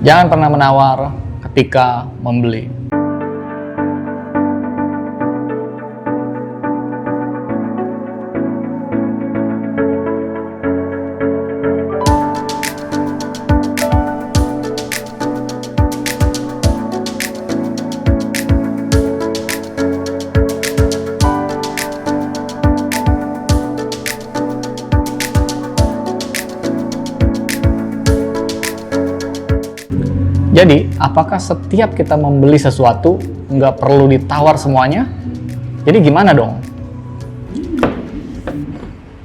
Jangan pernah menawar ketika membeli. Jadi, apakah setiap kita membeli sesuatu nggak perlu ditawar semuanya? Jadi gimana dong?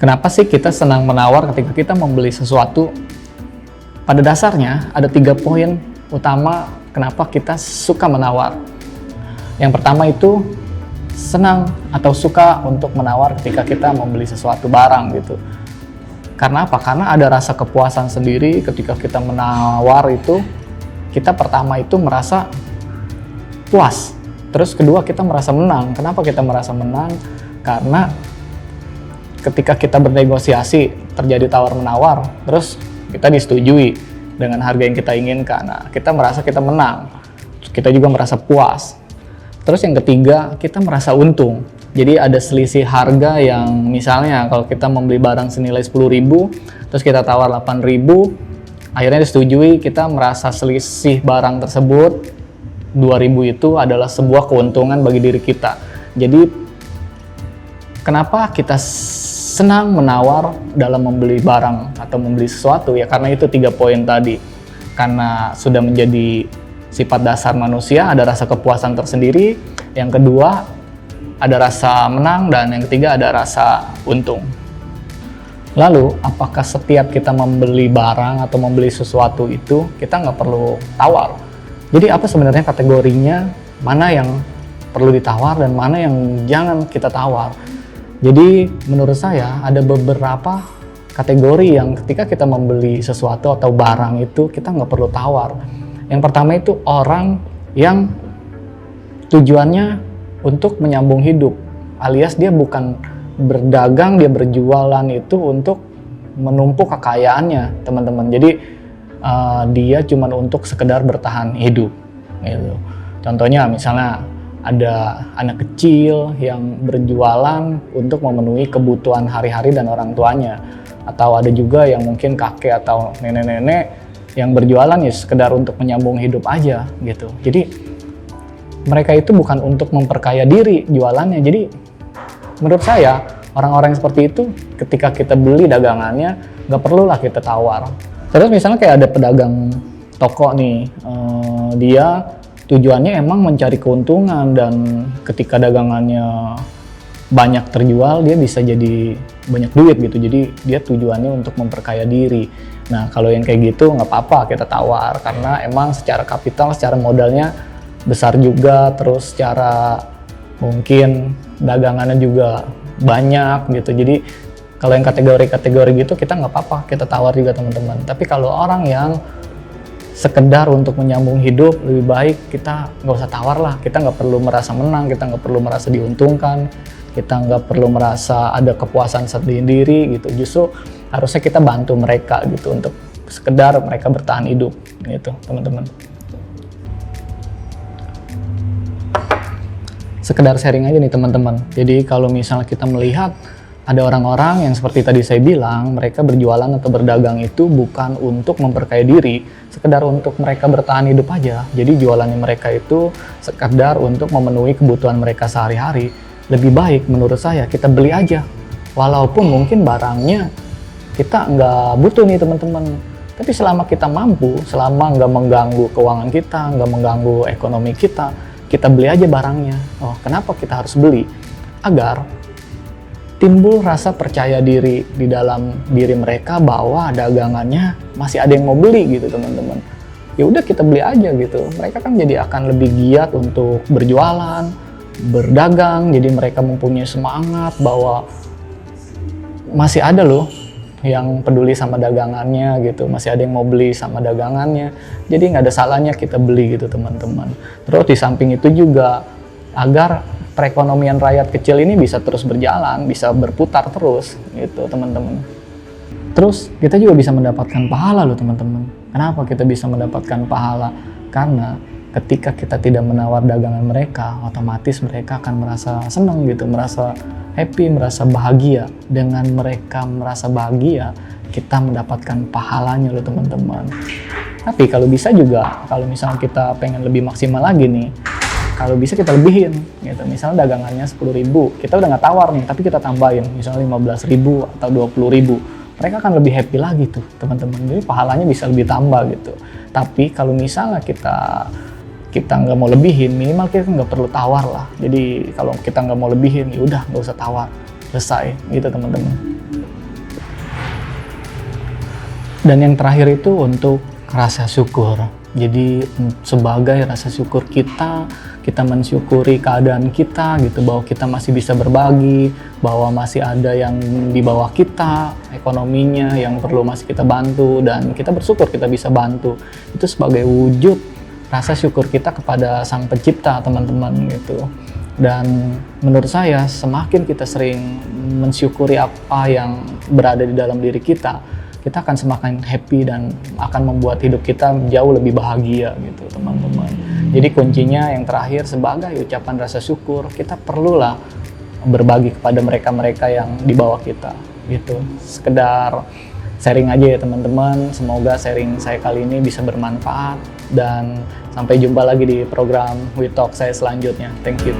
Kenapa sih kita senang menawar ketika kita membeli sesuatu? Pada dasarnya ada 3 poin utama kenapa kita suka menawar. Yang pertama itu senang atau suka untuk menawar ketika kita membeli sesuatu barang gitu. Karena apa? Karena ada rasa kepuasan sendiri ketika kita menawar itu. Kita pertama itu merasa puas, terus kedua kita merasa menang. Kenapa kita merasa menang? Karena ketika kita bernegosiasi terjadi tawar-menawar, terus kita disetujui dengan harga yang kita inginkan. Nah, kita merasa kita menang, kita juga merasa puas. Terus yang ketiga, kita merasa untung. Jadi ada selisih harga yang misalnya kalau kita membeli barang senilai 10.000, terus kita tawar 8.000, akhirnya disetujui, kita merasa selisih barang tersebut 2.000 itu adalah sebuah keuntungan bagi diri kita. Jadi kenapa kita senang menawar dalam membeli barang atau membeli sesuatu? Ya karena itu 3 poin tadi. Karena sudah menjadi sifat dasar manusia, ada rasa kepuasan tersendiri. Yang kedua ada rasa menang, dan yang ketiga ada rasa untung. Lalu, apakah setiap kita membeli barang atau membeli sesuatu itu kita nggak perlu tawar? Jadi apa sebenarnya kategorinya, mana yang perlu ditawar dan mana yang jangan kita tawar? Jadi menurut saya ada beberapa kategori yang ketika kita membeli sesuatu atau barang itu kita nggak perlu tawar. Yang pertama itu orang yang tujuannya untuk menyambung hidup, alias dia bukan berdagang, dia berjualan itu untuk menumpuk kekayaannya, teman-teman. Jadi dia cuma untuk sekedar bertahan hidup gitu. Contohnya misalnya ada anak kecil yang berjualan untuk memenuhi kebutuhan hari-hari dan orang tuanya, atau ada juga yang mungkin kakek atau nenek-nenek yang berjualan ya sekedar untuk menyambung hidup aja gitu. Jadi mereka itu bukan untuk memperkaya diri jualannya. Jadi menurut saya, orang-orang yang seperti itu ketika kita beli dagangannya, nggak perlulah kita tawar. Terus misalnya kayak ada pedagang toko nih, dia tujuannya emang mencari keuntungan, dan ketika dagangannya banyak terjual, dia bisa jadi banyak duit gitu. Jadi dia tujuannya untuk memperkaya diri. Nah kalau yang kayak gitu nggak apa-apa kita tawar, karena emang secara kapital, secara modalnya besar juga, terus secara mungkin dagangannya juga banyak gitu. Jadi kalau yang kategori-kategori gitu kita nggak apa-apa kita tawar juga, teman-teman. Tapi kalau orang yang sekedar untuk menyambung hidup, lebih baik kita nggak usah tawar lah. Kita nggak perlu merasa menang, kita nggak perlu merasa diuntungkan, kita nggak perlu merasa ada kepuasan sendiri gitu. Justru harusnya kita bantu mereka gitu untuk sekedar mereka bertahan hidup gitu, teman-teman. Sekedar sharing aja nih teman-teman. Jadi kalau misalnya kita melihat ada orang-orang yang seperti tadi saya bilang, mereka berjualan atau berdagang itu bukan untuk memperkaya diri, sekedar untuk mereka bertahan hidup aja. Jadi jualannya mereka itu sekedar untuk memenuhi kebutuhan mereka sehari-hari. Lebih baik menurut saya kita beli aja, walaupun mungkin barangnya kita nggak butuh nih teman-teman. Tapi selama kita mampu, selama nggak mengganggu keuangan kita, nggak mengganggu ekonomi kita beli aja barangnya. Oh, kenapa kita harus beli? Agar timbul rasa percaya diri di dalam diri mereka bahwa dagangannya masih ada yang mau beli gitu, teman-teman. Ya udah kita beli aja gitu. Mereka kan jadi akan lebih giat untuk berjualan, berdagang. Jadi mereka mempunyai semangat bahwa masih ada loh yang peduli sama dagangannya gitu, masih ada yang mau beli sama dagangannya. Jadi nggak ada salahnya kita beli gitu, teman-teman. Terus di samping itu juga agar perekonomian rakyat kecil ini bisa terus berjalan, bisa berputar terus gitu, teman-teman. Terus kita juga bisa mendapatkan pahala loh, teman-teman. Kenapa kita bisa mendapatkan pahala? Karena ketika kita tidak menawar dagangan mereka, otomatis mereka akan merasa senang gitu, merasa happy, merasa bahagia. Dengan mereka merasa bahagia, kita mendapatkan pahalanya loh teman-teman. Tapi kalau bisa juga, kalau misalnya kita pengen lebih maksimal lagi nih, kalau bisa kita lebihin gitu. Misalnya dagangannya 10.000, kita udah nggak tawar nih, tapi kita tambahin misalnya 15.000 atau 20.000. Mereka akan lebih happy lagi tuh teman-teman. Jadi pahalanya bisa lebih tambah gitu. Tapi kalau misalnya kita nggak mau lebihin, minimal kita nggak perlu tawar lah. Jadi kalau kita nggak mau lebihin, ya udah nggak usah tawar, selesai gitu teman-teman. Dan yang terakhir itu untuk rasa syukur. Jadi sebagai rasa syukur kita mensyukuri keadaan kita gitu, bahwa kita masih bisa berbagi, bahwa masih ada yang di bawah kita ekonominya yang perlu masih kita bantu, dan kita bersyukur kita bisa bantu. Itu sebagai wujud rasa syukur kita kepada Sang Pencipta teman-teman gitu. Dan menurut saya semakin kita sering mensyukuri apa yang berada di dalam diri kita akan semakin happy dan akan membuat hidup kita jauh lebih bahagia gitu teman-teman. Jadi kuncinya yang terakhir, sebagai ucapan rasa syukur, kita perlulah berbagi kepada mereka-mereka yang di bawah kita gitu. Sekedar sharing aja ya teman-teman, semoga sharing saya kali ini bisa bermanfaat, dan sampai jumpa lagi di program We Talk saya selanjutnya. Thank you.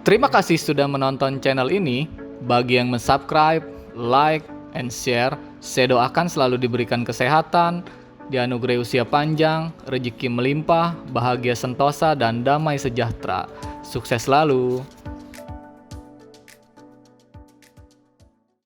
Terima kasih sudah menonton channel ini. Bagi yang subscribe, like, and share, saya doakan selalu diberikan kesehatan, dianugerahi usia panjang, rezeki melimpah, bahagia sentosa, dan damai sejahtera. Sukses selalu!